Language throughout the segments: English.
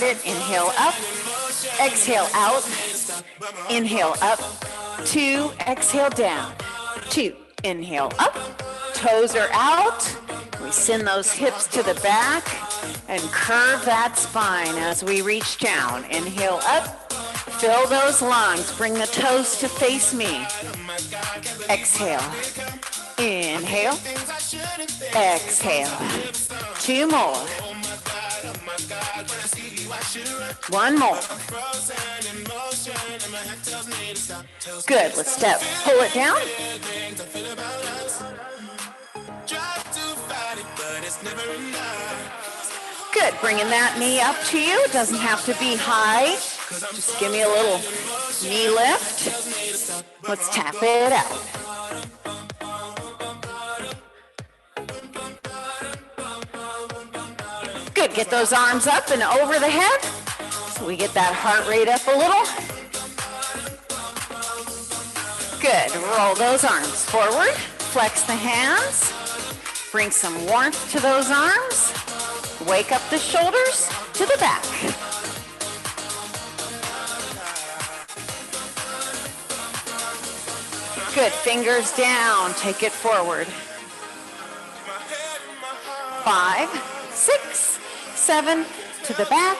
Inhale up, exhale out, inhale up, 2, exhale down, 2, inhale up, toes are out, we send those hips to the back and curve that spine as we reach down. Inhale up, fill those lungs, bring the toes to face me, exhale, inhale, exhale, 2 more. 1 more. Good, let's step, pull it down. Good, bringing that knee up to you. It doesn't have to be high. Just give me a little knee lift. Let's tap it out. Good, get those arms up and over the head. So we get that heart rate up a little. Good, roll those arms forward. Flex the hands. Bring some warmth to those arms. Wake up the shoulders to the back. Good, fingers down, take it forward. 5, 6, 7, to the back.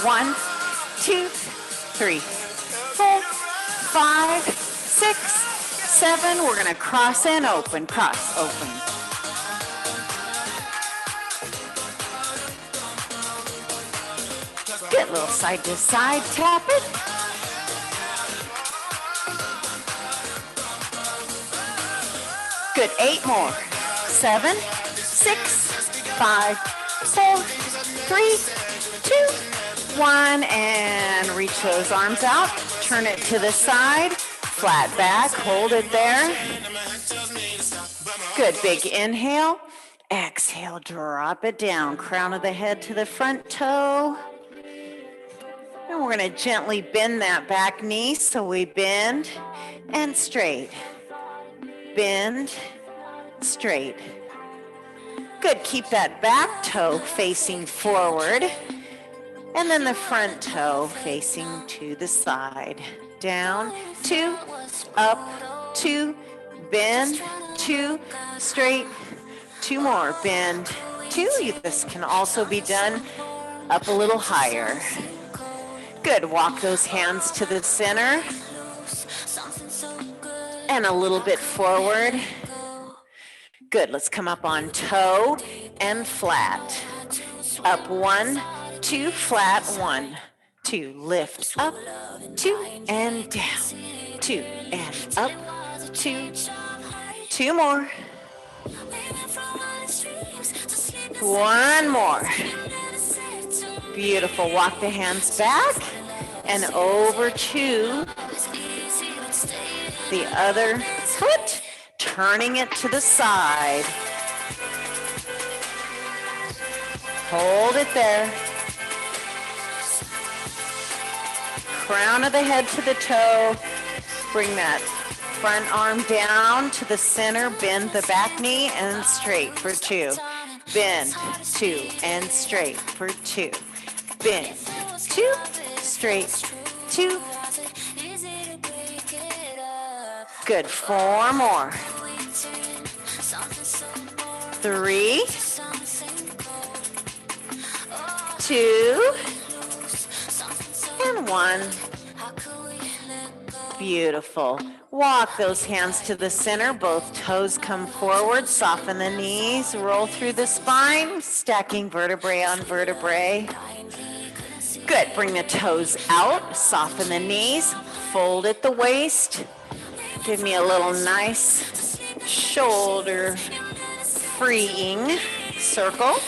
1, 2, 3, 4, 5, 6, 7. We're gonna cross and open, cross, open. Good, little side to side, tap it. Good, 8 more. 7, 6, 5, 4, 3, 2, 1, and reach those arms out. Turn it to the side, flat back, hold it there. Good, big inhale. Exhale, drop it down. Crown of the head to the front toe. And we're going to gently bend that back knee, so we bend and straight. Bend, straight. Good, keep that back toe facing forward, and then the front toe facing to the side. Down, 2, up, 2, bend, 2, straight, 2 more, bend, 2. This can also be done up a little higher. Good, walk those hands to the center and a little bit forward. Good, let's come up on toe and flat. Up 1, 2, flat, 1, 2, lift up, 2, and down, 2, and up, 2, 2 more. 1 more. Beautiful, walk the hands back and over to the other foot, turning it to the side. Hold it there. Crown of the head to the toe. Bring that front arm down to the center. Bend the back knee and straight for 2. Bend, 2, and straight for 2. Bend, 2, straight, 2. Good, 4 more. 3, 2, and 1. Beautiful. Walk those hands to the center. Both toes come forward. Soften the knees. Roll through the spine. Stacking vertebrae on vertebrae. Good. Bring the toes out. Soften the knees. Fold at the waist. Give me a little nice shoulder freeing circle.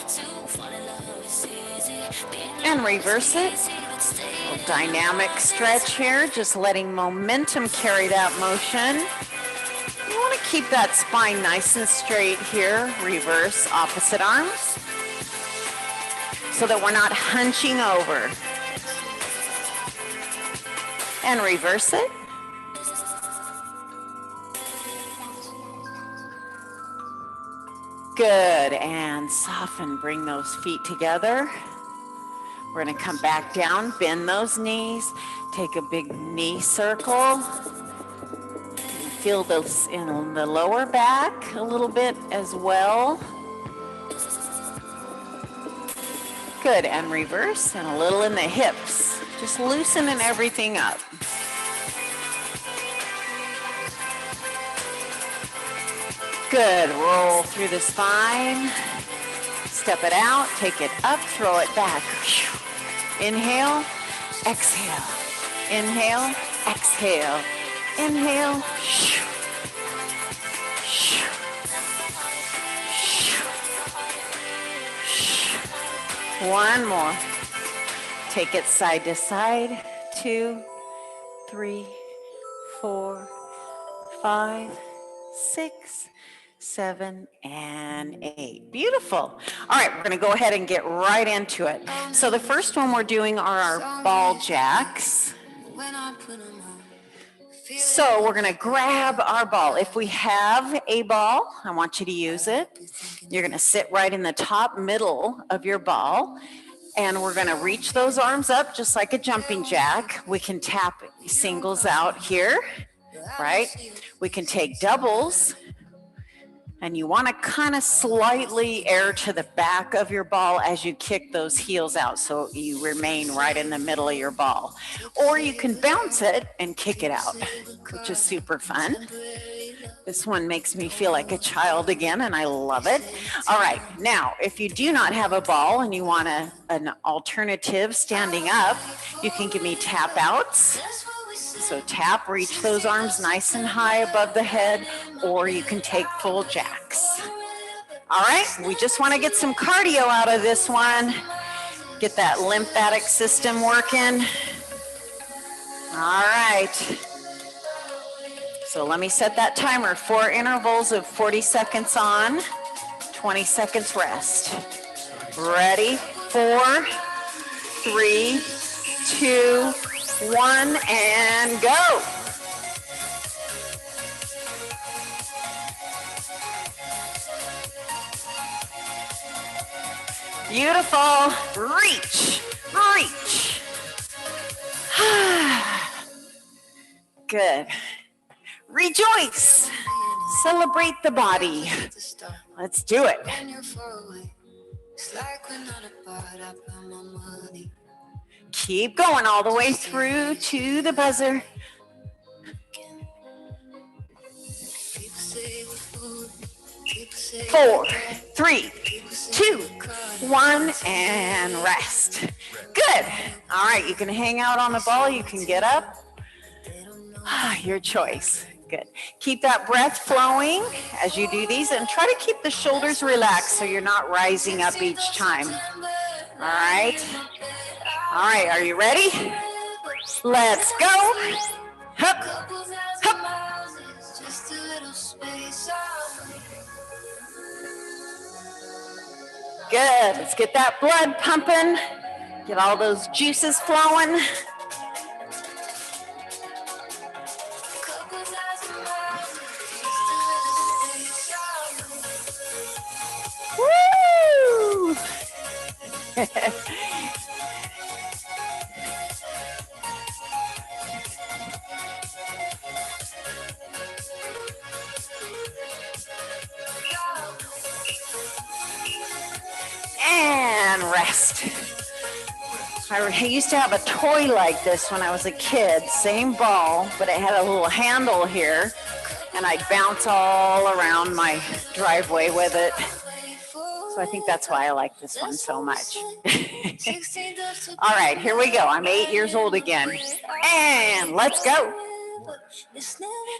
And reverse it. A little dynamic stretch here, just letting momentum carry that motion. You want to keep that spine nice and straight here. Reverse opposite arms so that we're not hunching over. And reverse it. Good, and soften, bring those feet together. We're gonna come back down, bend those knees, take a big knee circle. Feel those in the lower back a little bit as well. Good, and reverse, and a little in the hips. Just loosening everything up. Good, roll through the spine. Step it out, take it up, throw it back. Inhale, exhale. Inhale, exhale. Inhale. One more. Take it side to side. 2, 3, 4, 5, 6, 7, and 8. Beautiful. All right, we're gonna go ahead and get right into it. So the first one we're doing are our ball jacks. So we're gonna grab our ball. If we have a ball, I want you to use it. You're gonna sit right in the top middle of your ball, and we're gonna reach those arms up just like a jumping jack. We can tap singles out here, right? We can take doubles, and you wanna kind of slightly air to the back of your ball as you kick those heels out so you remain right in the middle of your ball. Or you can bounce it and kick it out, which is super fun. This one makes me feel like a child again, and I love it. All right, now, if you do not have a ball and you want an alternative standing up, you can give me tap outs. So tap, reach those arms nice and high above the head, or you can take full jacks. All right, we just want to get some cardio out of this one. Get that lymphatic system working. All right. So let me set that timer. 4 intervals of 40 seconds on, 20 seconds rest. Ready? 4, 3, 2, 1, and go. Beautiful. Reach, reach. Good. Rejoice. Celebrate the body. Let's do it. Keep going all the way through to the buzzer. 4, 3, 2, 1, and rest. Good. All right, you can hang out on the ball. You can get up. Your choice. Good. Keep that breath flowing as you do these, and try to keep the shoulders relaxed so you're not rising up each time. All right. All right, are you ready? Let's go. Hup, hup. Good. Let's get that blood pumping. Get all those juices flowing. Woo! And rest. I used to have a toy like this when I was a kid, same ball, but it had a little handle here, and I'd bounce all around my driveway with it. So I think that's why I like this one so much. All right, here we go. I'm 8 years old again. And let's go.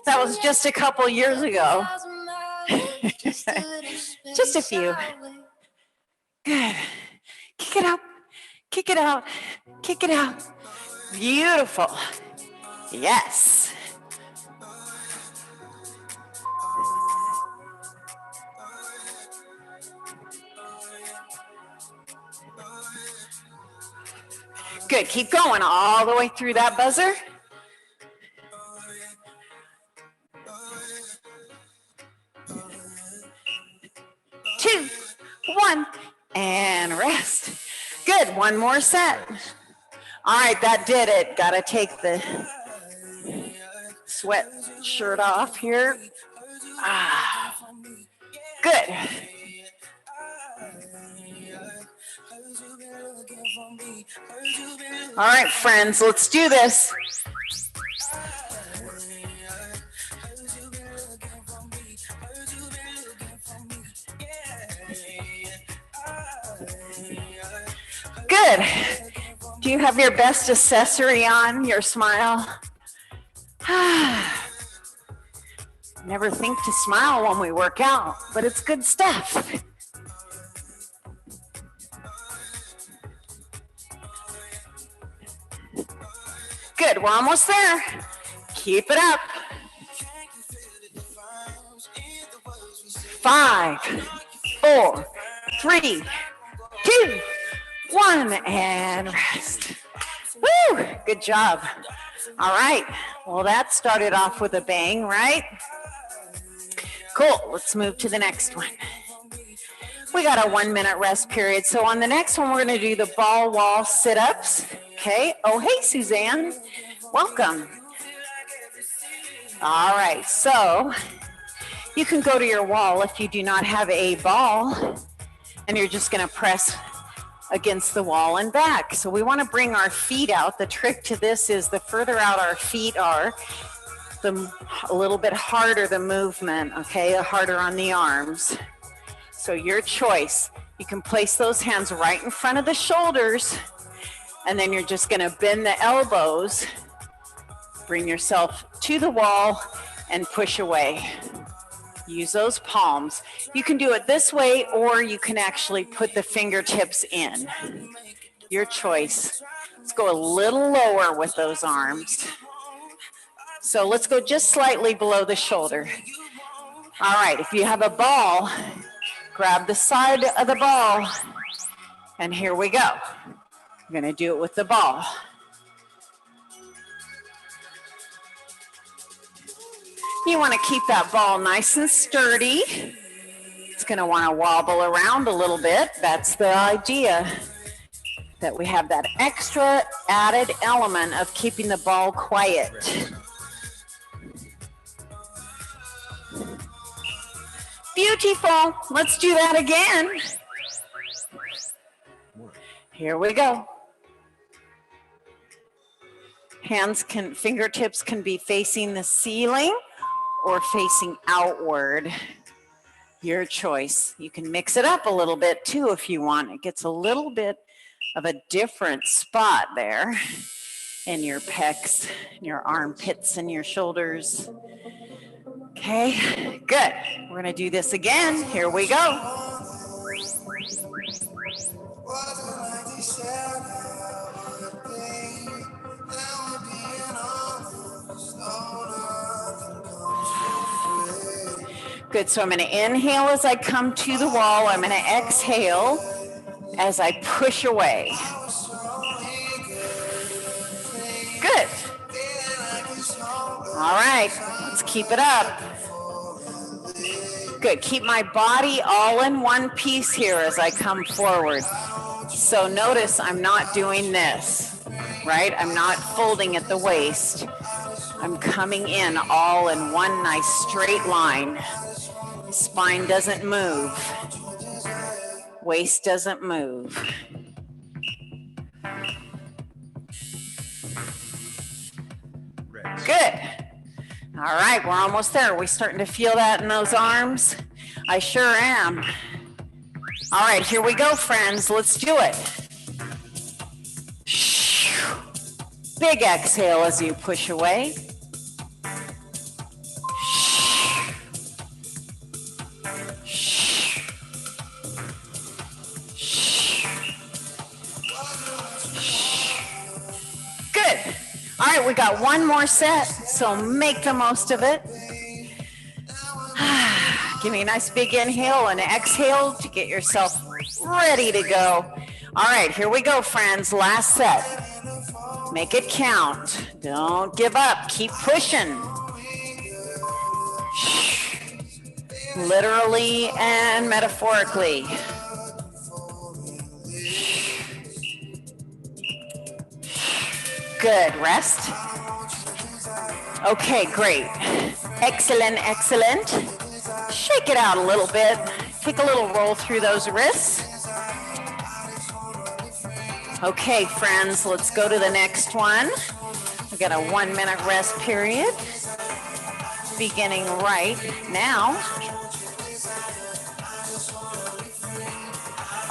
That was just a couple years ago. Just a few. Good. Kick it up. Kick it out. Kick it out. Beautiful. Yes. Good. Keep going all the way through that buzzer. Two, one, and rest. Good. One more set. All right, that did it. Got to take the sweat shirt off here. Good. All right, friends, let's do this. Good. Do you have your best accessory on, your smile? Never think to smile when we work out, but it's good stuff. Good, we're almost there. Keep it up. 5, 4, 3, 2, 1, and rest. Woo, good job. All right, well, that started off with a bang, right? Cool, let's move to the next one. We got a 1-minute rest period. So on the next one, we're gonna do the ball wall sit-ups, okay? Oh, hey, Suzanne, welcome. All right, so you can go to your wall if you do not have a ball, and you're just gonna press against the wall and back. So we wanna bring our feet out. The trick to this is the further out our feet are, a little bit harder the movement, okay? Harder on the arms. So your choice. You can place those hands right in front of the shoulders, and then you're just gonna bend the elbows, bring yourself to the wall, and push away. Use those palms. You can do it this way, or you can actually put the fingertips in. Your choice. Let's go a little lower with those arms. So let's go just slightly below the shoulder. All right, if you have a ball, grab the side of the ball, and here we go. I'm gonna do it with the ball. You wanna keep that ball nice and sturdy. It's gonna wanna wobble around a little bit. That's the idea, that we have that extra added element of keeping the ball quiet. Beautiful. Let's do that again. Here we go. Fingertips can be facing the ceiling or facing outward. Your choice. You can mix it up a little bit too if you want. It gets a little bit of a different spot there in your pecs, your armpits, and your shoulders. Okay, good. We're gonna do this again. Here we go. Good, so I'm gonna inhale as I come to the wall. I'm gonna exhale as I push away. Good. All right, let's keep it up. Good, keep my body all in one piece here as I come forward. So notice I'm not doing this, right? I'm not folding at the waist. I'm coming in all in one nice straight line. Spine doesn't move. Waist doesn't move. Good. All right, we're almost there. Are we starting to feel that in those arms? I sure am. All right, here we go, friends. Let's do it. Big exhale as you push away. Good. All right, we got one more set, so make the most of it. Give me a nice big inhale and exhale to get yourself ready to go. All right, here we go, friends. Last set. Make it count. Don't give up. Keep pushing. Literally and metaphorically. Good, rest. Okay, great. Excellent, excellent. Shake it out a little bit. Take a little roll through those wrists. Okay, friends, let's go to the next one. We got a 1 minute rest period beginning right now.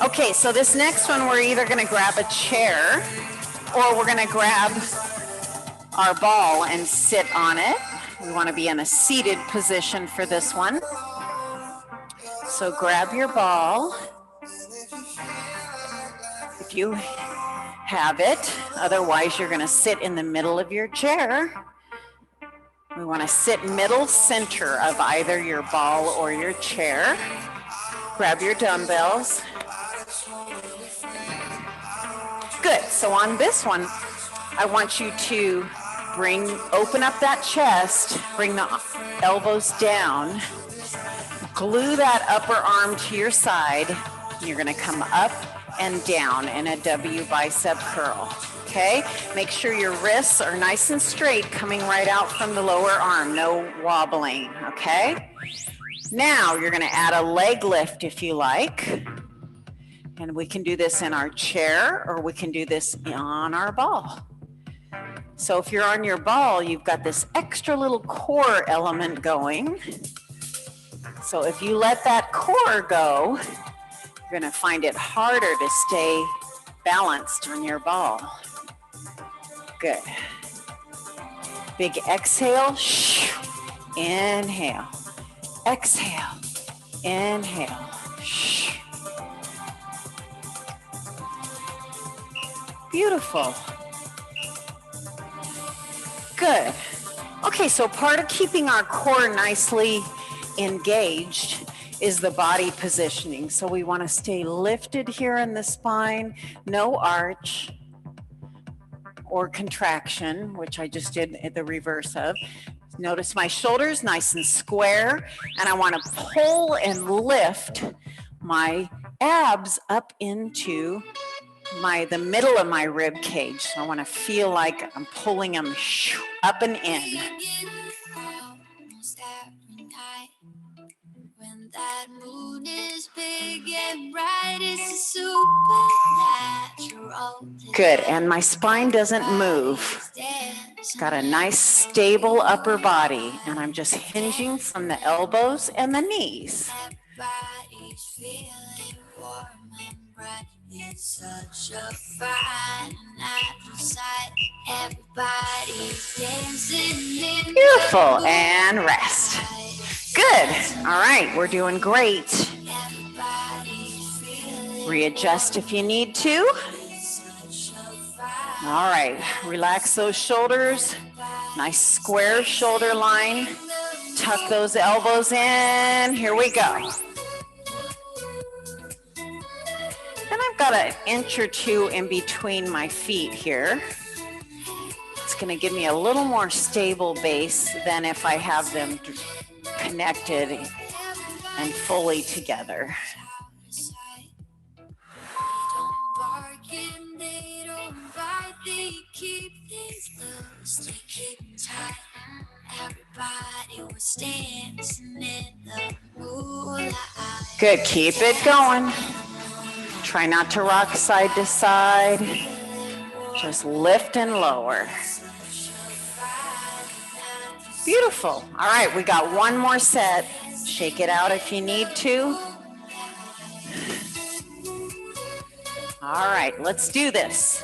Okay, so this next one, we're either gonna grab a chair or we're gonna grab our ball and sit on it. We wanna be in a seated position for this one. So grab your ball, if you have it. Otherwise, you're gonna sit in the middle of your chair. We wanna sit middle center of either your ball or your chair. Grab your dumbbells. Good, so on this one, I want you to open up that chest, bring the elbows down, glue that upper arm to your side. You're gonna come up and down in a W bicep curl, okay? Make sure your wrists are nice and straight coming right out from the lower arm, no wobbling, okay? Now you're gonna add a leg lift if you like. And we can do this in our chair or we can do this on our ball. So if you're on your ball, you've got this extra little core element going. So if you let that core go, you're gonna find it harder to stay balanced on your ball. Good. Big exhale, inhale, exhale, inhale. Beautiful. Good. Okay, so part of keeping our core nicely engaged is the body positioning. So we want to stay lifted here in the spine, no arch or contraction, which I just did the reverse of. Notice my shoulders nice and square, and I want to pull and lift my abs up into the middle of my rib cage. So I want to feel like I'm pulling them up and in. When that moon is big and bright, it's supernatural. Good, and my spine doesn't move. Got a nice stable upper body, and I'm just hinging from the elbows and the knees. It's such a fine natural sight. Everybody's dancing. Beautiful, and rest. Good. All right, we're doing great. Readjust if you need to. All right, relax those shoulders. Nice square shoulder line. Tuck those elbows in. Here we go. And I've got an inch or two in between my feet here. It's going to give me a little more stable base than if I have them connected and fully together. Good, keep it going. Try not to rock side to side. Just lift and lower. Beautiful. All right, we got one more set. Shake it out if you need to. All right, let's do this.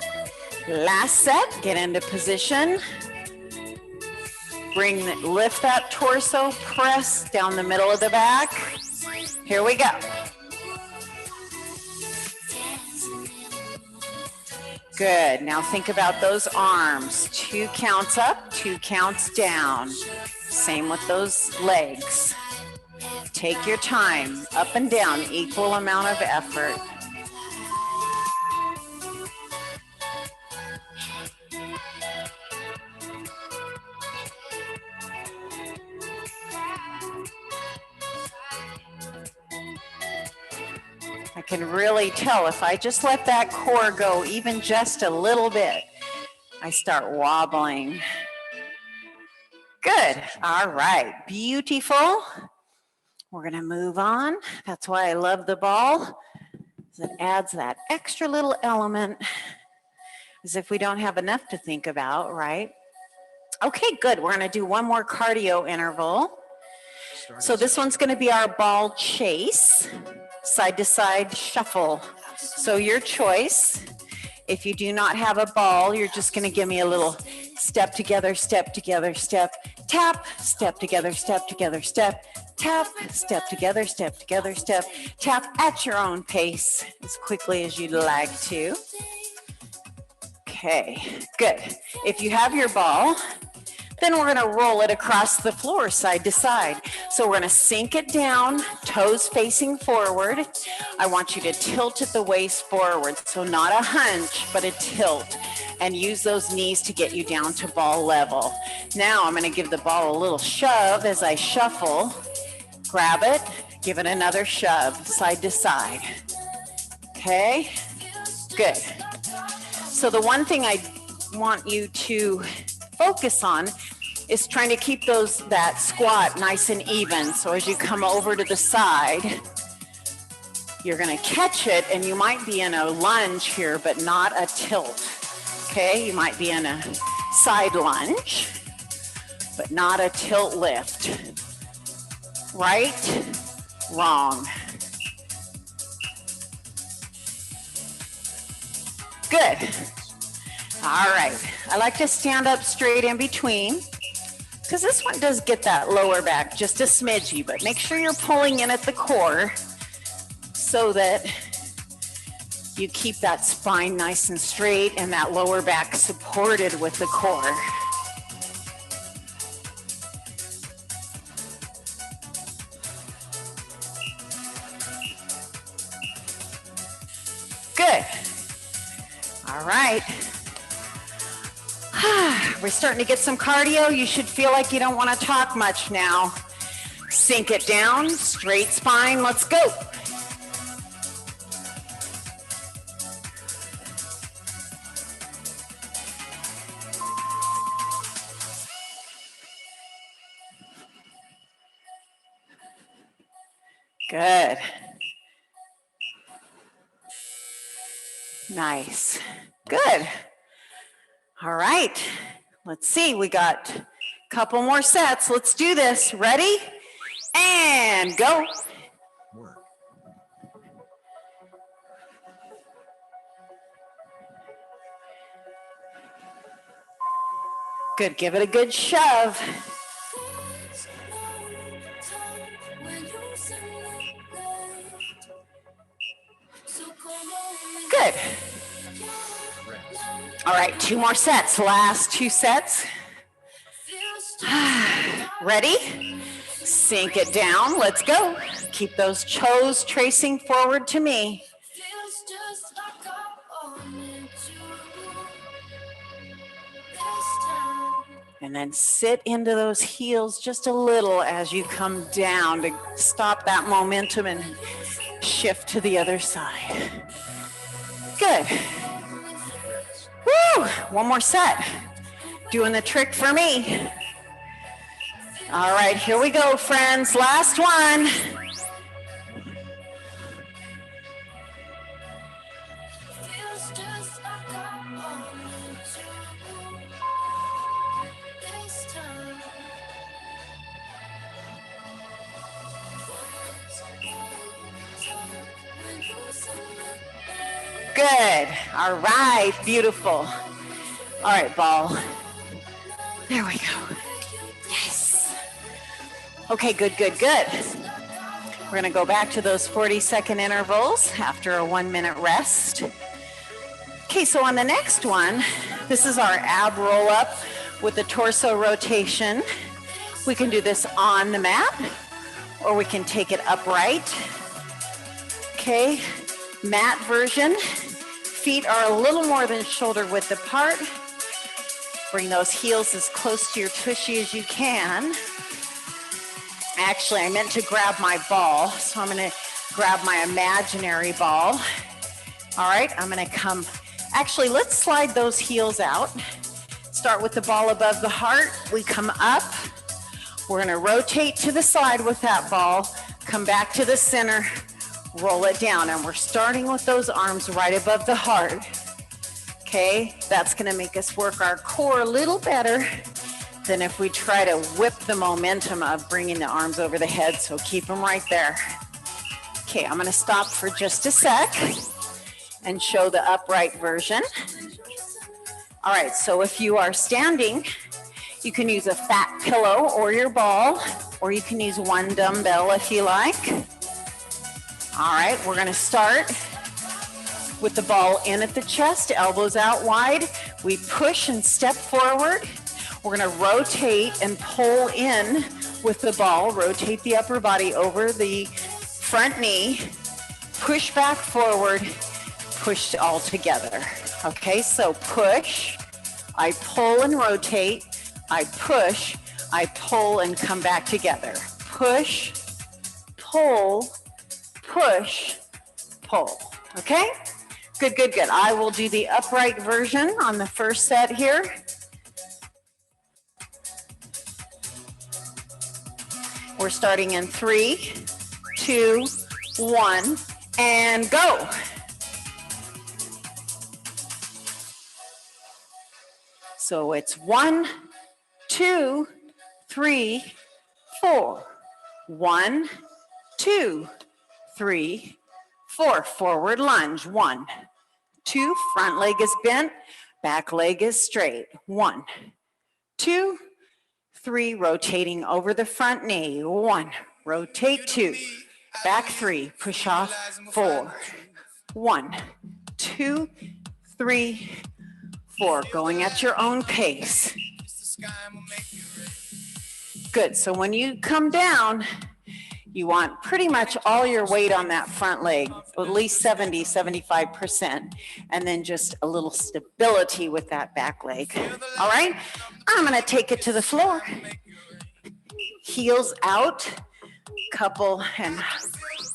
Last set, get into position. Lift that torso, press down the middle of the back. Here we go. Good, now think about those arms. 2 counts up, 2 counts down. Same with those legs. Take your time, up and down, equal amount of effort. I can really tell if I just let that core go even just a little bit, I start wobbling. Good. All right. Beautiful. We're going to move on. That's why I love the ball. It adds that extra little element as if we don't have enough to think about, right? Okay, good. We're going to do one more cardio interval. So this one's going to be our ball chase, side to side shuffle. So your choice. If you do not have a ball, you're just going to give me a little step together, step, tap, step together, step, tap, step together, step, tap at your own pace as quickly as you'd like to. Okay, good. If you have your ball, then we're going to roll it across the floor side to side. So we're going to sink it down, toes facing forward. I want you to tilt at the waist forward. So not a hunch, but a tilt. And use those knees to get you down to ball level. Now I'm going to give the ball a little shove as I shuffle. Grab it, give it another shove, side to side. Okay, good. So the one thing I want you to focus on is trying to keep that squat nice and even. So as you come over to the side, you're going to catch it, and you might be in a lunge here, but not a tilt. Okay, you might be in a side lunge, but not a tilt lift. Right, wrong. Good. All right, I like to stand up straight in between, because this one does get that lower back just a smidgey, but make sure you're pulling in at the core so that you keep that spine nice and straight and that lower back supported with the core. Good. All right. We're starting to get some cardio. You should feel like you don't want to talk much now. Sink it down, straight spine. Let's go. Good. Nice. Good. All right. Let's see. We got a couple more sets. Let's do this. Ready? And go. Good. Give it a good shove. Good. All right, 2 more sets. Last 2 sets. Ready? Sink it down. Let's go. Keep those toes tracing forward to me. And then sit into those heels just a little as you come down to stop that momentum and shift to the other side. Good. Woo! 1 more set. Doing the trick for me. All right, here we go, friends. Last one. Good. All right. Beautiful. All right, ball. There we go. Yes. Okay, good, good, good. We're going to go back to those 40-second intervals after a 1-minute rest. Okay, so on the next one, this is our ab roll up with the torso rotation. We can do this on the mat, or we can take it upright. Okay, mat version. Feet are a little more than shoulder width apart. Bring those heels as close to your tushy as you can. Actually, I meant to grab my ball, so I'm going to grab my imaginary ball. All right, I'm going to come. Actually, let's slide those heels out. Start with the ball above the heart. We come up. We're gonna rotate to the side with that ball, come back to the center, roll it down, and we're starting with those arms right above the heart. Okay, that's gonna make us work our core a little better than if we try to whip the momentum of bringing the arms over the head, so keep them right there. Okay, I'm gonna stop for just a sec and show the upright version. All right, so if you are standing, you can use a fat pillow or your ball, or you can use one dumbbell if you like. All right, we're gonna start with the ball in at the chest, elbows out wide. We push and step forward. We're gonna rotate and pull in with the ball, rotate the upper body over the front knee, push back forward, push all together. Okay, so push, I pull and rotate, I push, I pull and come back together. Push, pull, push, pull. Okay? Good, good, good. I will do the upright version on the first set here. We're starting in 3, 2, 1, and go. So it's 1, 2, 3, 4. 1, 2, 3, 4. Forward lunge. 1, 2. Front leg is bent. Back leg is straight. 1, 2, 3. Rotating over the front knee. 1. Rotate. 2. Back 3. Push off. 4. 1, 2, 3, 4. Going at your own pace. Good. So when you come down, you want pretty much all your weight on that front leg, at least 70, 75%, and then just a little stability with that back leg. All right, I'm gonna take it to the floor. Heels out, couple and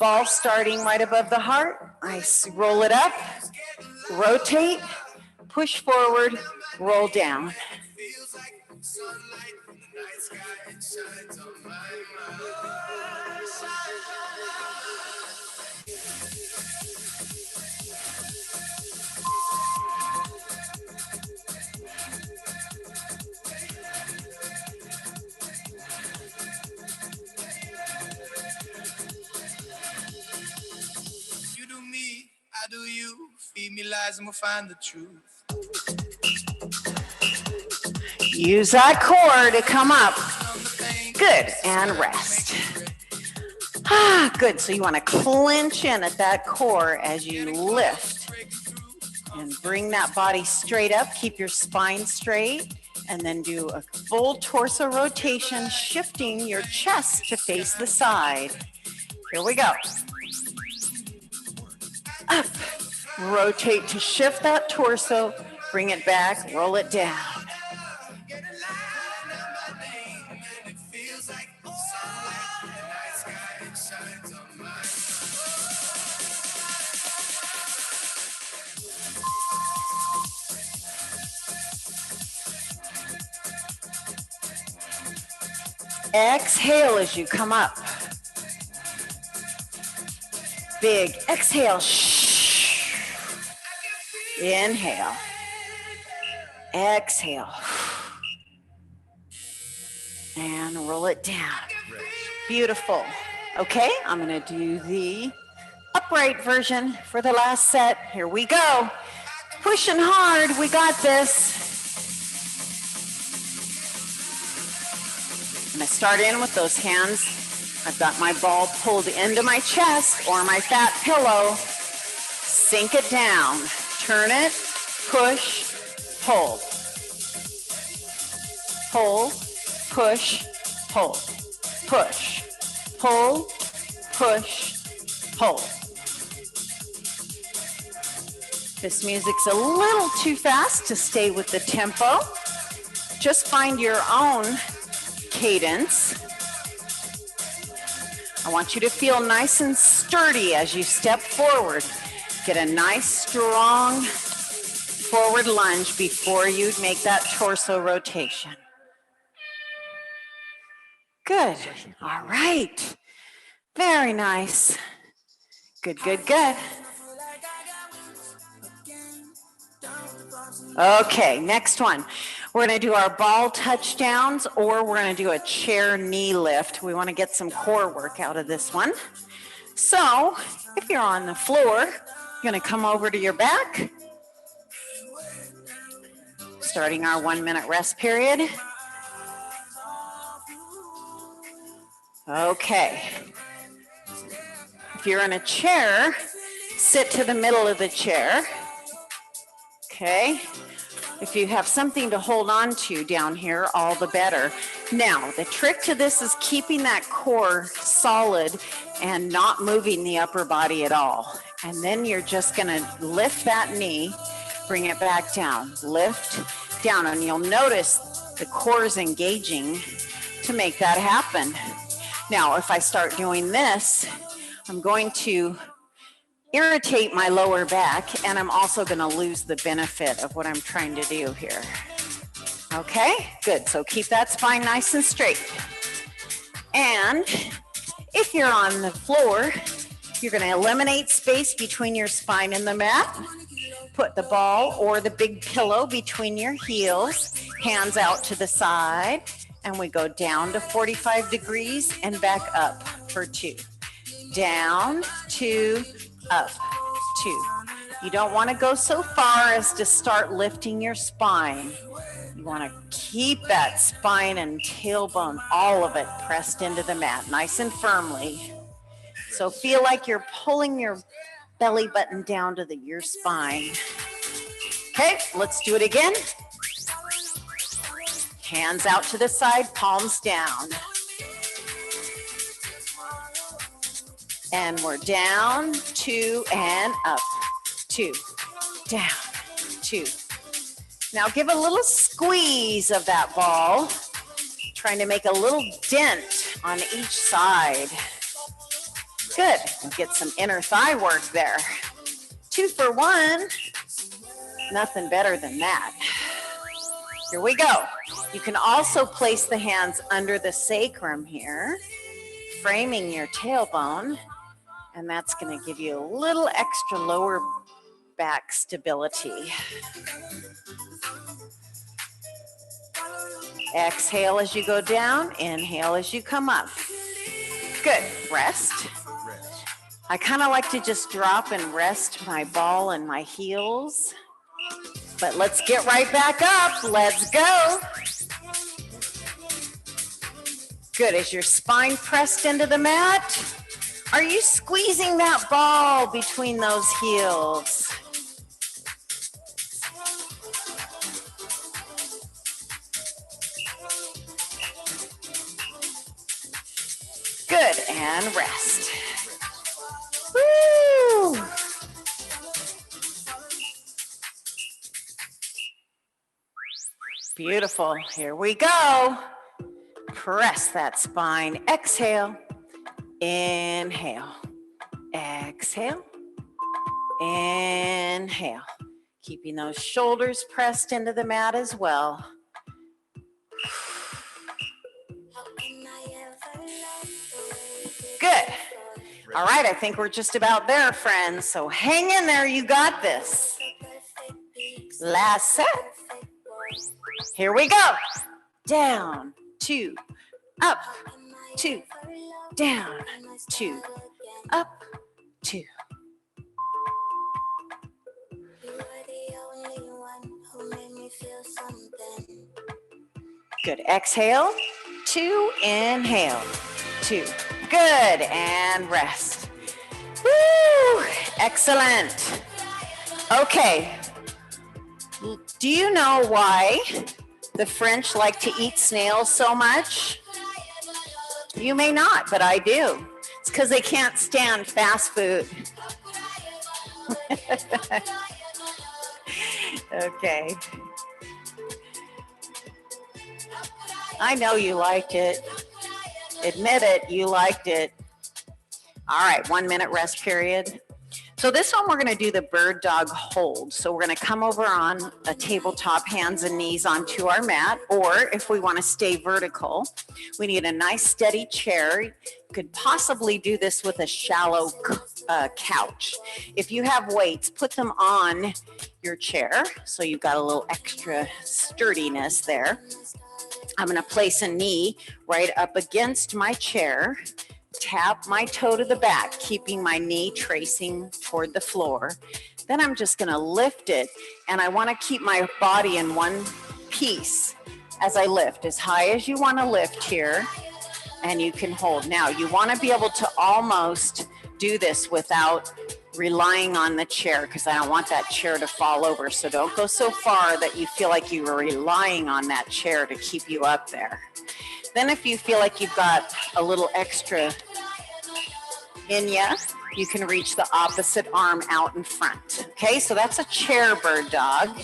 ball starting right above the heart. I roll it up, rotate, push forward, roll down. You do me, I do you. Feed me lies and we'll find the truth. Use that core to come up. Good, and rest. Good, so you want to clench in at that core as you lift. And bring that body straight up, keep your spine straight, and then do a full torso rotation, shifting your chest to face the side. Here we go. Up, rotate to shift that torso, bring it back, roll it down. Exhale as you come up. Big exhale. Shh. Inhale. Exhale. And roll it down. Beautiful. Okay, I'm gonna do the upright version for the last set. Here we go. Pushing hard, we got this. I'm gonna start in with those hands. I've got my ball pulled into my chest or my fat pillow. Sink it down. Turn it, push, pull. Pull, push, pull. Push, pull, push, pull. This music's a little too fast to stay with the tempo. Just find your own cadence. I want you to feel nice and sturdy as you step forward. Get a nice, strong forward lunge before you make that torso rotation. Good. All right. Very nice. Good, good, good. Okay, next one. We're going to do our ball touchdowns, or we're going to do a chair knee lift. We want to get some core work out of this one. So if you're on the floor, you're going to come over to your back. Starting our 1 minute rest period. Okay. If you're in a chair, sit to the middle of the chair. Okay. If you have something to hold on to down here, all the better. Now, the trick to this is keeping that core solid and not moving the upper body at all. And then you're just gonna lift that knee, bring it back down, lift down, and you'll notice the core is engaging to make that happen. Now, if I start doing this, I'm going to irritate my lower back, and I'm also going to lose the benefit of what I'm trying to do here. Okay, good. So keep that spine nice and straight. And if you're on the floor, you're going to eliminate space between your spine and the mat. Put the ball or the big pillow between your heels, hands out to the side, and we go down to 45 degrees and back up for 2. Down, 2, up, 2. You don't want to go so far as to start lifting your spine. You want to keep that spine and tailbone, all of it pressed into the mat, nice and firmly. So feel like you're pulling your belly button down to your spine. Okay, let's do it again. Hands out to the side, palms down. And we're down, 2, and up, 2, down, 2. Now give a little squeeze of that ball, trying to make a little dent on each side. Good, get some inner thigh work there. 2 for 1, nothing better than that. Here we go. You can also place the hands under the sacrum here, framing your tailbone, and that's going to give you a little extra lower back stability. Exhale as you go down, inhale as you come up. Good, rest. I kind of like to just drop and rest my ball and my heels. But let's get right back up. Let's go. Good. Is your spine pressed into the mat? Are you squeezing that ball between those heels? Good. And rest. Woo! Beautiful. Here we go. Press that spine. Exhale. Inhale. Exhale. Inhale. Keeping those shoulders pressed into the mat as well. Good. All right, I think we're just about there, friends. So hang in there. You got this. Last set. Here we go. Down, 2, up, 2, down, 2, up, 2. Good. Exhale, 2, inhale, 2. Good. And rest. Woo! Excellent. Okay. Do you know why the French like to eat snails so much? You may not, but I do. It's because they can't stand fast food. Okay. I know you liked it. Admit it, you liked it. All right, 1 minute rest period. So this one, we're gonna do the bird dog hold. So we're gonna come over on a tabletop, hands and knees onto our mat, or if we wanna stay vertical, we need a nice steady chair. You could possibly do this with a shallow couch. If you have weights, put them on your chair so you've got a little extra sturdiness there. I'm gonna place a knee right up against my chair, tap my toe to the back, keeping my knee tracing toward the floor. Then I'm just gonna lift it, and I wanna keep my body in one piece as I lift, as high as you wanna lift here, and you can hold. Now, you wanna be able to almost do this without relying on the chair, because I don't want that chair to fall over. So don't go so far that you feel like you are relying on that chair to keep you up there. Then if you feel like you've got a little extra in you can reach the opposite arm out in front. Okay, so that's a chair bird dog.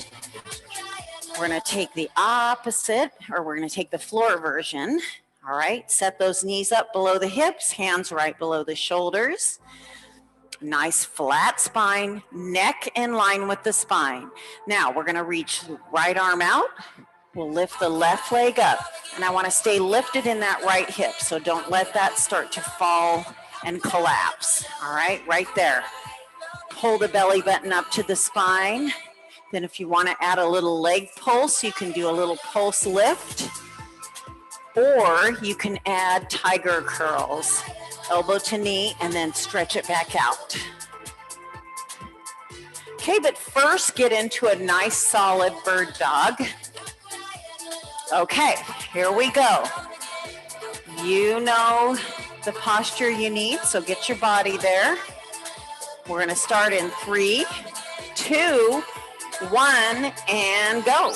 We're gonna take the opposite, or we're gonna take the floor version. All right, set those knees up below the hips, hands right below the shoulders. Nice flat spine, neck in line with the spine. Now we're gonna reach right arm out. We'll lift the left leg up, and I wanna stay lifted in that right hip, so don't let that start to fall and collapse. All right, right there. Pull the belly button up to the spine. Then if you wanna add a little leg pulse, you can do a little pulse lift, or you can add tiger curls. Elbow to knee, and then stretch it back out. Okay, but first get into a nice solid bird dog. Okay, here we go. You know the posture you need, so get your body there. We're gonna start in 3, 2, 1, and go.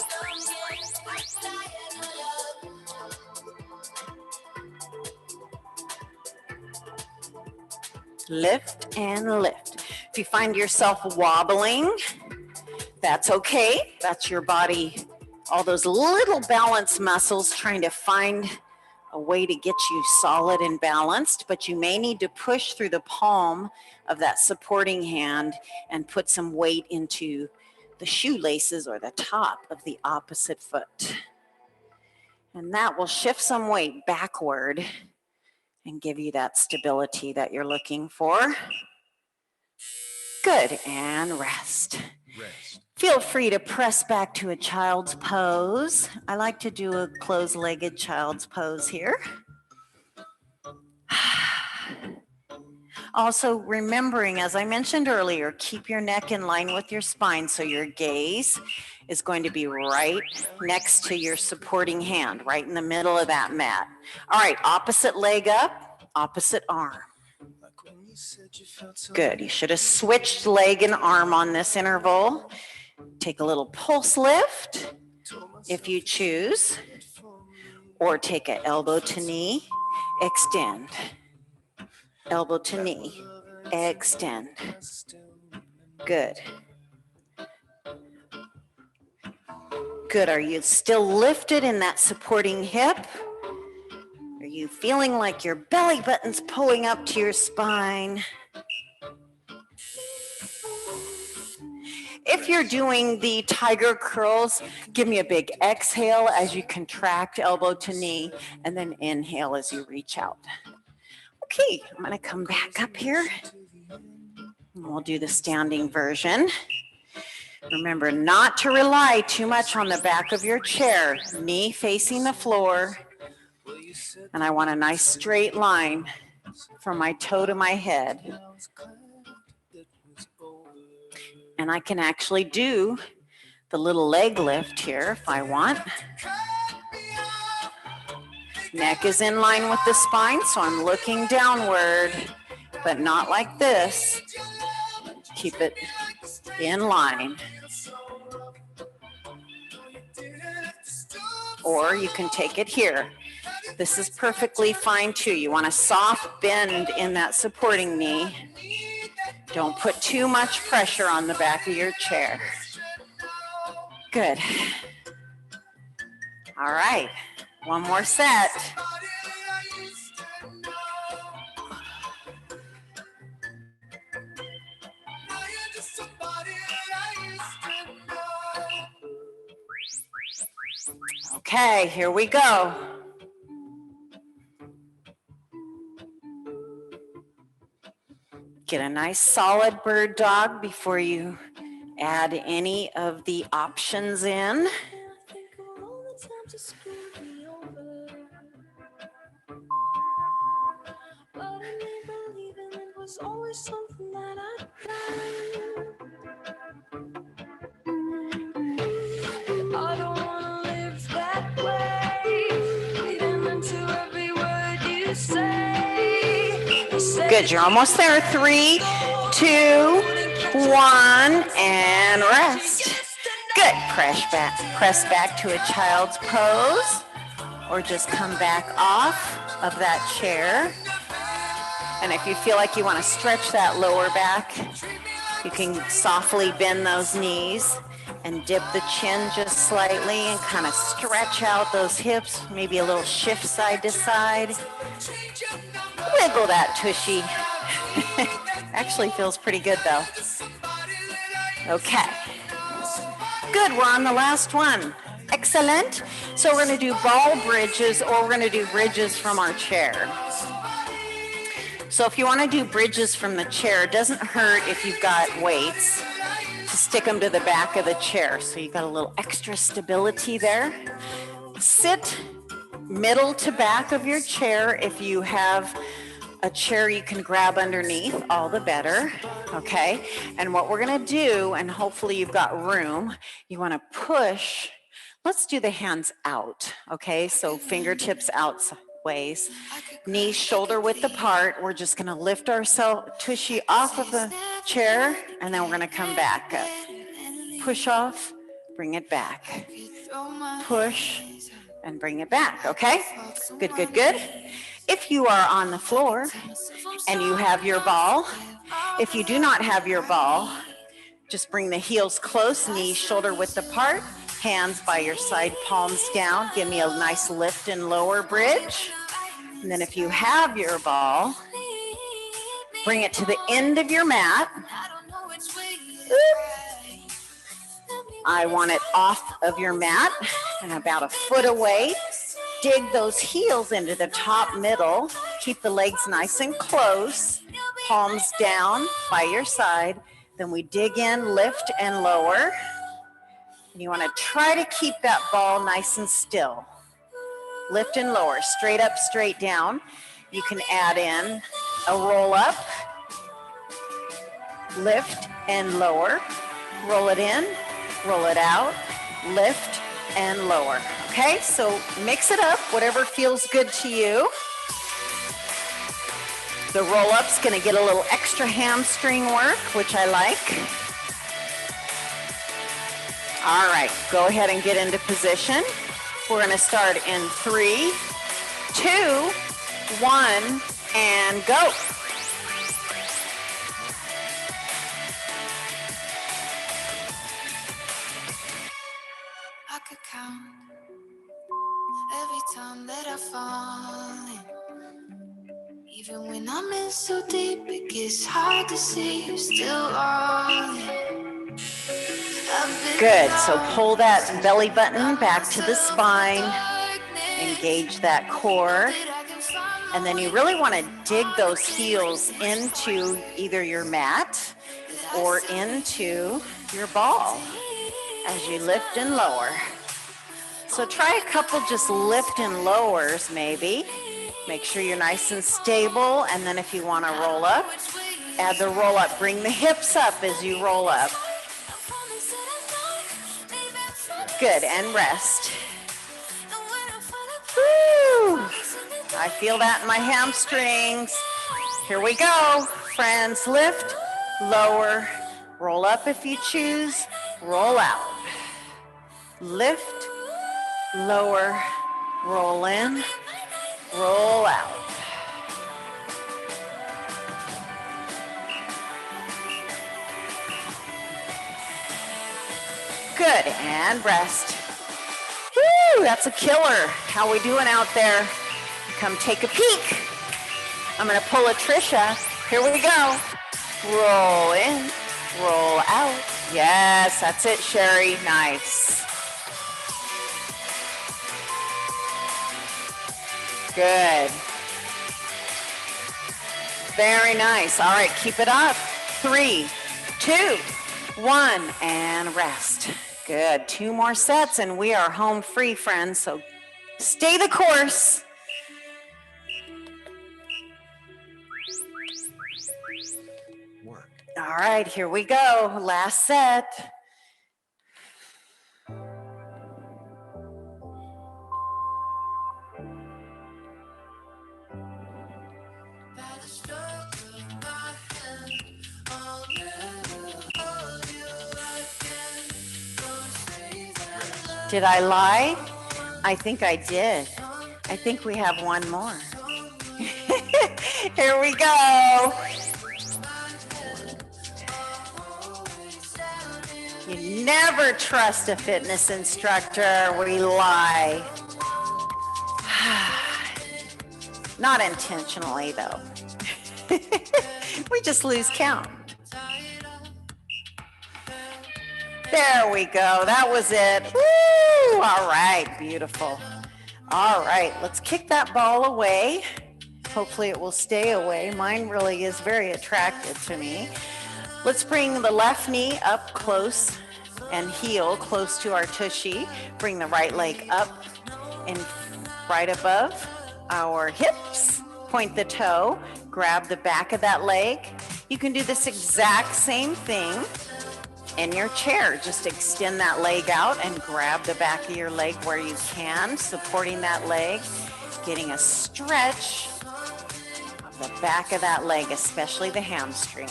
Lift and lift. If you find yourself wobbling, that's okay. That's your body, all those little balance muscles trying to find a way to get you solid and balanced, but you may need to push through the palm of that supporting hand and put some weight into the shoelaces or the top of the opposite foot. And that will shift some weight backward and give you that stability that you're looking for. Good, and rest. Feel free to press back to a child's pose. I like to do a closed-legged child's pose here. Also, remembering, as I mentioned earlier, keep your neck in line with your spine, so your gaze is going to be right next to your supporting hand, right in the middle of that mat. All right, opposite leg up, opposite arm. Good, you should have switched leg and arm on this interval. Take a little pulse lift if you choose, or take an elbow to knee, extend. Elbow to knee, extend. Good. Good, are you still lifted in that supporting hip? Are you feeling like your belly button's pulling up to your spine? If you're doing the tiger curls, give me a big exhale as you contract elbow to knee, and then inhale as you reach out. Okay, I'm gonna come back up here. We'll do the standing version. Remember not to rely too much on the back of your chair, knee facing the floor. And I want a nice straight line from my toe to my head. And I can actually do the little leg lift here if I want. Neck is in line with the spine, so I'm looking downward, but not like this. Keep it in line. Or you can take it here. This is perfectly fine too. You want a soft bend in that supporting knee. Don't put too much pressure on the back of your chair. Good. All right, one more set. Okay, here we go. Get a nice solid bird dog before you add any of the options in. I don't wanna live that way. Reading into every word you say. Good, you're almost there. 3, 2, 1, and rest. Good, press back to a child's pose, or just come back off of that chair. And if you feel like you want to stretch that lower back, you can softly bend those knees and dip the chin just slightly and kind of stretch out those hips, maybe a little shift side to side. Wiggle that tushy. Actually feels pretty good though. Okay. Good, we're on the last one. Excellent. So we're gonna do ball bridges, or we're gonna do bridges from our chair. So if you wanna do bridges from the chair, it doesn't hurt if you've got weights to stick them to the back of the chair. So you've got a little extra stability there. Sit middle to back of your chair. If you have a chair you can grab underneath, all the better, okay? And what we're gonna do, and hopefully you've got room, you wanna push, let's do the hands out, okay? So fingertips out ways, knees shoulder width apart. We're just gonna lift our tushy off of the chair, and then we're gonna come back up. Push off, bring it back. Push, and bring it back, okay? Good, good, good. If you are on the floor and you have your ball, if you do not have your ball, just bring the heels close, knees shoulder width apart, hands by your side, palms down. Give me a nice lift and lower bridge. And then if you have your ball, bring it to the end of your mat. I want it off of your mat and about a foot away. Dig those heels into the top middle. Keep the legs nice and close. Palms down by your side. Then we dig in, lift and lower. And you want to try to keep that ball nice and still. Lift and lower, straight up, straight down. You can add in a roll up, lift and lower. Roll it in, roll it out, lift and lower. Okay, so mix it up, whatever feels good to you. The roll-up's gonna get a little extra hamstring work, which I like. All right, go ahead and get into position. We're gonna start in 3, 2, 1, and go. I could count every time that I fall in. Even when I'm in so deep, it gets hard to see you're still all in. Good, so pull that belly button back to the spine, engage that core, and then you really want to dig those heels into either your mat or into your ball as you lift and lower. So try a couple just lift and lowers maybe. Make sure you're nice and stable, and then if you want to roll up, add the roll up. Bring the hips up as you roll up. Good, and rest. Woo! I feel that in my hamstrings. Here we go, friends. Lift, lower, roll up if you choose, roll out. Lift, lower, roll in, roll out. Good, and rest. Woo, that's a killer. How we doing out there? Come take a peek. I'm gonna pull a Trisha. Here we go. Roll in, roll out. Yes, that's it, Sherry. Nice. Good. Very nice. All right, keep it up. 3, 2, 1, and rest. Good. 2 more sets, and we are home free, friends. So stay the course. All right, here we go. Last set. Did I lie? I think I did. I think we have one more. Here we go. You never trust a fitness instructor. We lie. Not intentionally, though. We just lose count. There we go. That was it. Woo! All right, beautiful. All right, let's kick that ball away. Hopefully it will stay away. Mine really is very attractive to me. Let's bring the left knee up close and heel close to our tushy. Bring the right leg up and right above our hips. Point the toe, grab the back of that leg. You can do this exact same thing in your chair. Just extend that leg out and grab the back of your leg where you can, supporting that leg, getting a stretch of the back of that leg, especially the hamstring.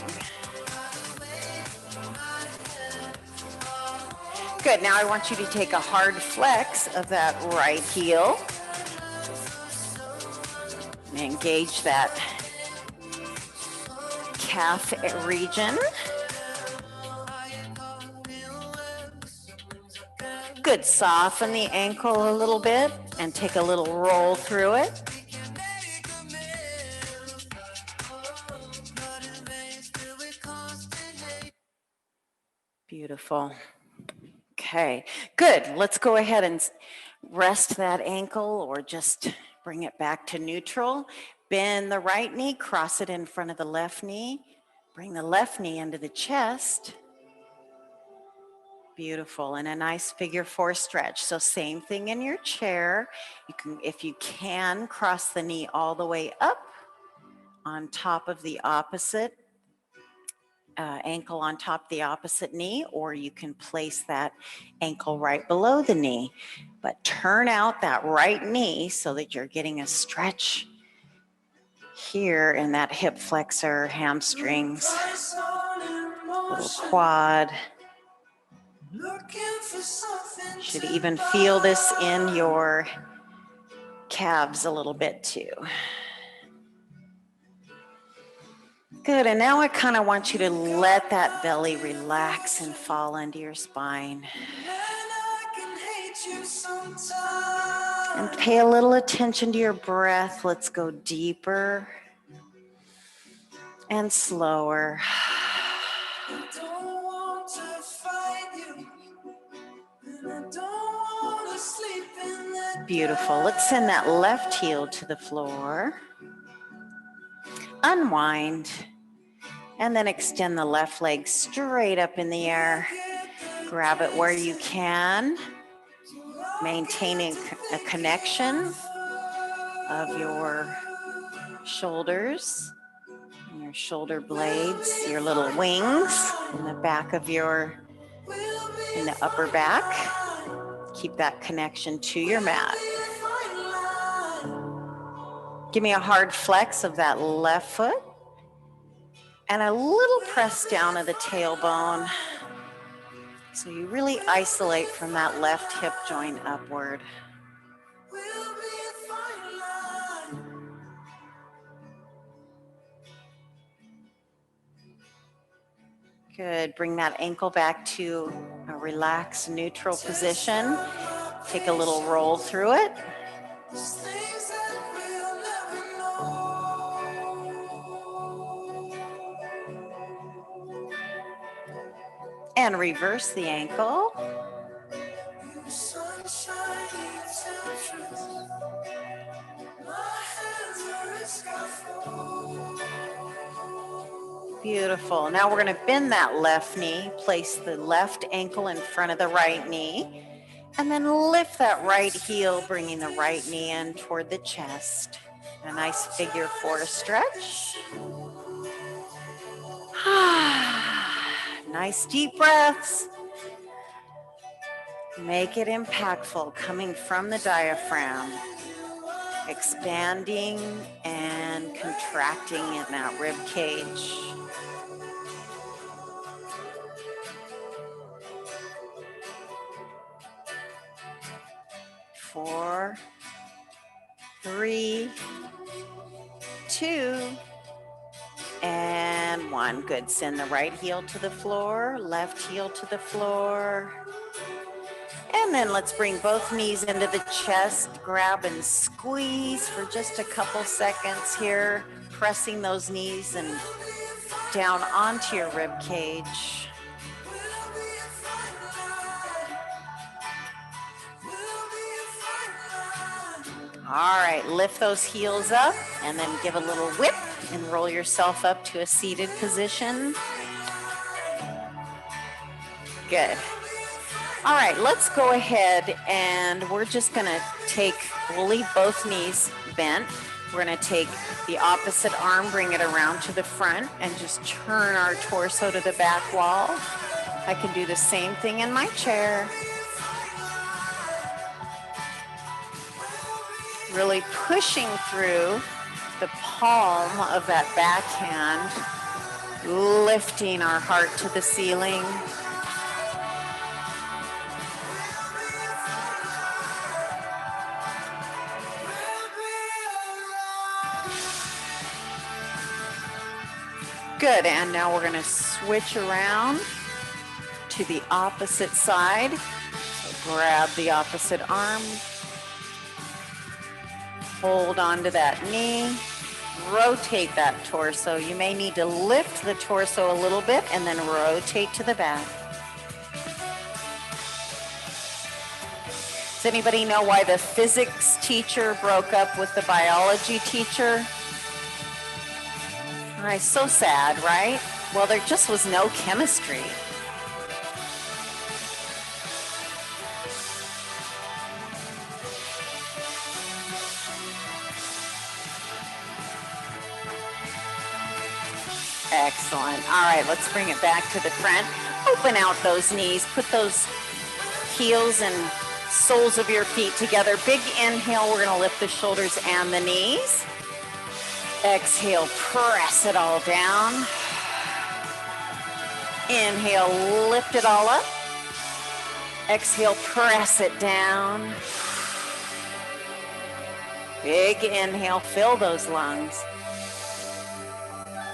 Good, now I want you to take a hard flex of that right heel and engage that calf region. Good, soften the ankle a little bit and take a little roll through it. Beautiful. Okay, good. Let's go ahead and rest that ankle or just bring it back to neutral. Bend the right knee, cross it in front of the left knee. Bring the left knee into the chest. Beautiful, and a nice figure 4 stretch. So same thing in your chair. You can, if you can, cross the knee all the way up on top of the opposite ankle on top of the opposite knee, or you can place that ankle right below the knee. But turn out that right knee so that you're getting a stretch here in that hip flexor, hamstrings, little quad. Should even feel this in your calves a little bit too. Good, and now I kind of want you to let that belly relax and fall into your spine. And pay a little attention to your breath. Let's go deeper and slower. Beautiful. Let's send that left heel to the floor. Unwind. And then extend the left leg straight up in the air. Grab it where you can. Maintaining a connection of your shoulders, and your shoulder blades, your little wings in the back of in the upper back. Keep that connection to your mat. Give me a hard flex of that left foot and a little press down of the tailbone. So you really isolate from that left hip joint upward. Good, bring that ankle back to a relaxed neutral position. Take a little roll through it. And reverse the ankle. Beautiful. Now we're going to bend that left knee, place the left ankle in front of the right knee, and then lift that right heel, bringing the right knee in toward the chest. A nice figure four stretch. Nice deep breaths. Make it impactful, coming from the diaphragm, expanding and contracting in that rib cage. 4, 3, 2, and 1. Good. Send the right heel to the floor, left heel to the floor. And then let's bring both knees into the chest, grab and squeeze for just a couple seconds here, pressing those knees and down onto your rib cage. All right, lift those heels up and then give a little whip and roll yourself up to a seated position. Good. All right, let's go ahead and we're just gonna we'll leave both knees bent. We're gonna take the opposite arm, bring it around to the front and just turn our torso to the back wall. I can do the same thing in my chair. Really pushing through the palm of that backhand, lifting our heart to the ceiling. Good, and now we're gonna switch around to the opposite side. So grab the opposite arm, hold on to that knee, rotate that torso. You may need to lift the torso a little bit and then rotate to the back. Does anybody know why the physics teacher broke up with the biology teacher? All right, so sad, right? Well, there just was no chemistry. Excellent. All right, let's bring it back to the front. Open out those knees. Put those heels and soles of your feet together. Big inhale. We're going to lift the shoulders and the knees. Exhale, press it all down. Inhale, lift it all up. Exhale, press it down. Big inhale, fill those lungs.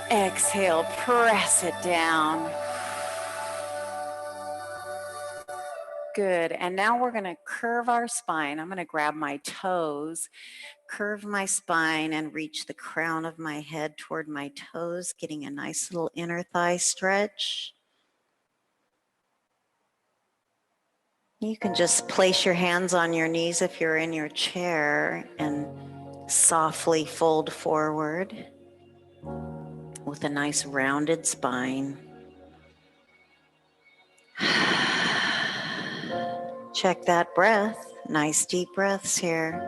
Exhale, press it down. Good, and now we're gonna curve our spine. I'm gonna grab my toes, curve my spine and reach the crown of my head toward my toes, getting a nice little inner thigh stretch. You can just place your hands on your knees if you're in your chair and softly fold forward with a nice rounded spine. Check that breath. Nice deep breaths here.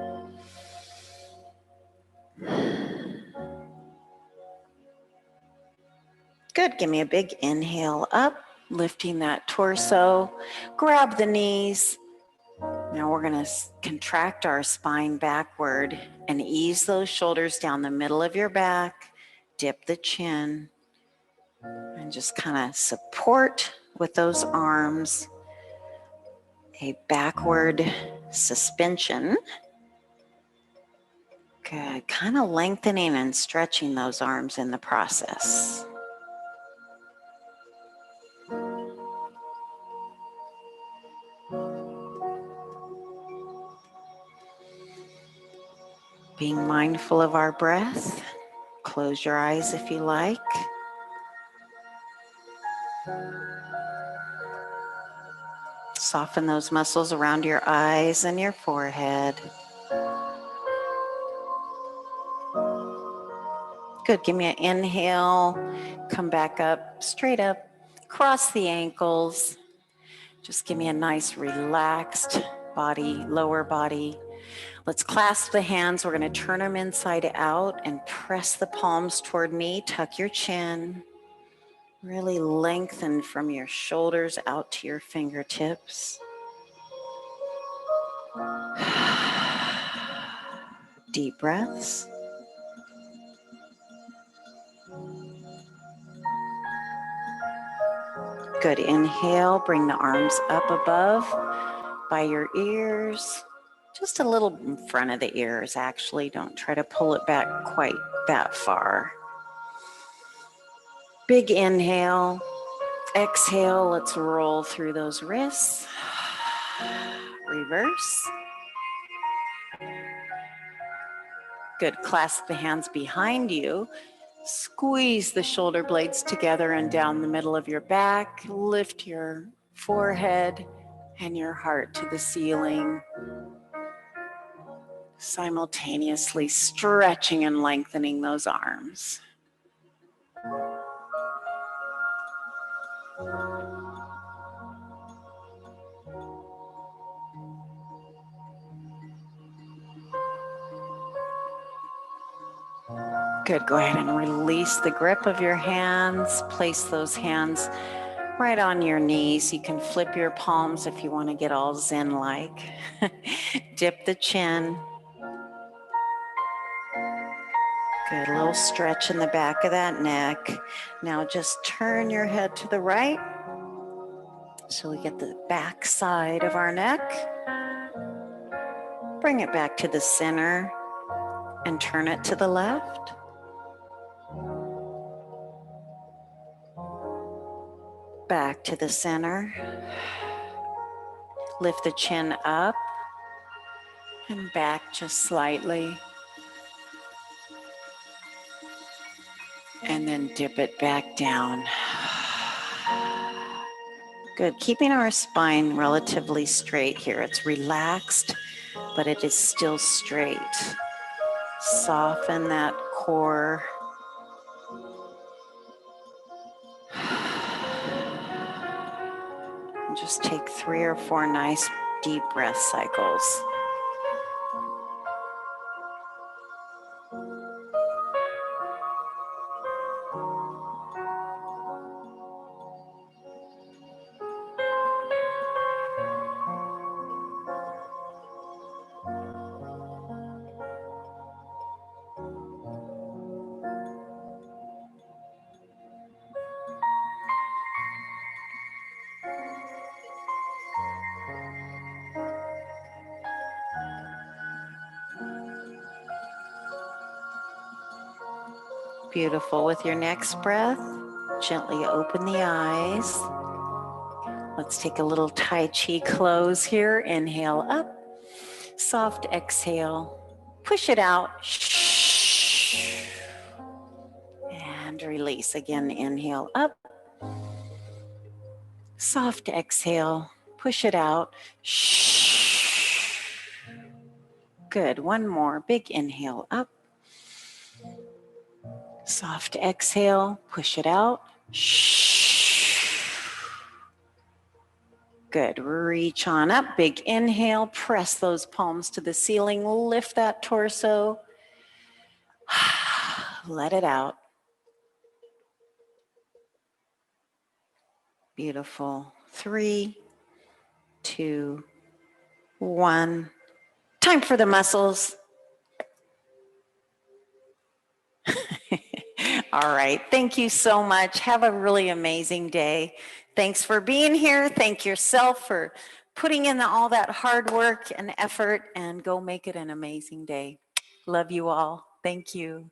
Good. Give me a big inhale up, lifting that torso. Grab the knees. Now we're going to contract our spine backward and ease those shoulders down the middle of your back. Dip the chin and just kind of support with those arms. A backward suspension. Good. Kind of lengthening and stretching those arms in the process. Being mindful of our breath. Close your eyes if you like. Soften those muscles around your eyes and your forehead. Good, give me an inhale, come back up, straight up, cross the ankles. Just give me a nice relaxed body, lower body. Let's clasp the hands. We're going to turn them inside out and press the palms toward me. Tuck your chin. Really lengthen from your shoulders out to your fingertips. Deep breaths. Good. Inhale, bring the arms up above by your ears. Just a little in front of the ears, actually. Don't try to pull it back quite that far. Big inhale. Exhale, let's roll through those wrists. Reverse. Good. Clasp the hands behind you. Squeeze the shoulder blades together and down the middle of your back. Lift your forehead and your heart to the ceiling. Simultaneously stretching and lengthening those arms. Good. Go ahead and release the grip of your hands. Place those hands right on your knees. You can flip your palms if you want to get all zen-like. Dip the chin. Good. A little stretch in the back of that neck. Now just turn your head to the right so we get the back side of our neck. Bring it back to the center and turn it to the left. Back to the center. Lift the chin up and back just slightly. And then dip it back down. Good. Keeping our spine relatively straight here. It's relaxed, but it is still straight. Soften that core. And just take 3 or 4 nice deep breath cycles. Beautiful. With your next breath, gently open the eyes. Let's take a little Tai Chi close here. Inhale up. Soft exhale. Push it out. And release. Again, inhale up. Soft exhale. Push it out. Good. One more. Big inhale up. Soft exhale, push it out. Good. Reach on up. Big inhale. Press those palms to the ceiling. Lift that torso. Let it out. Beautiful. 3, 2, 1. Time for the muscles. All right. Thank you so much. Have a really amazing day. Thanks for being here. Thank yourself for putting in all that hard work and effort, and go make it an amazing day. Love you all. Thank you.